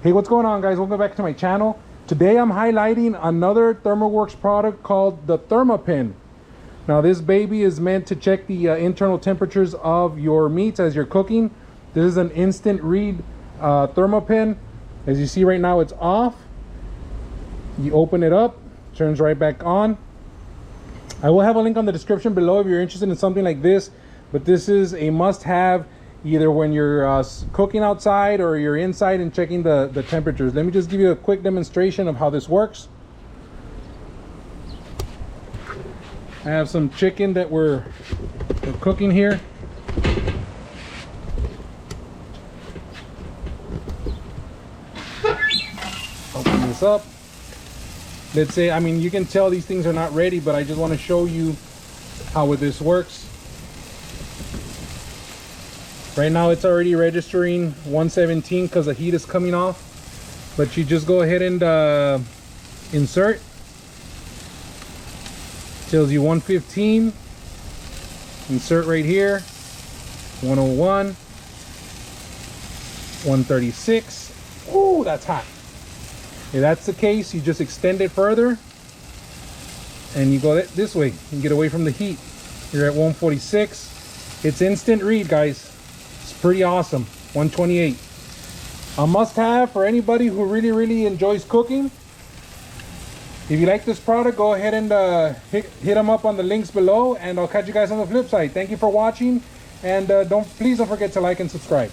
Hey, what's going on, guys? Welcome back to my channel. Today I'm highlighting another Thermoworks product called the Thermapen. Now this baby is meant to check the internal temperatures of your meats as you're cooking. This is an instant read Thermapen. As you see right now, it's off. You open it up, turns right back on. I will have a link on the description below if you're interested in something like this, but this is a must-have either when you're cooking outside or you're inside and checking the temperatures. Let me just give you a quick demonstration of how this works. I have some chicken that we're cooking here. Open this up. Let's say, I mean, you can tell these things are not ready, but I just want to show you how this works. Right now it's already registering 117 because the heat is coming off, but you just go ahead and insert. Tells you 115. Insert right here. 101. 136. Oh, that's hot. If that's the case, you just extend it further and you go this way and get away from the heat. You're at 146. It's instant read, guys. It's pretty awesome. 128. A must-have for anybody who really enjoys cooking. If you like this product, go ahead and hit them up on the links below, and I'll catch you guys on the flip side. Thank you for watching, and please don't forget to like and subscribe.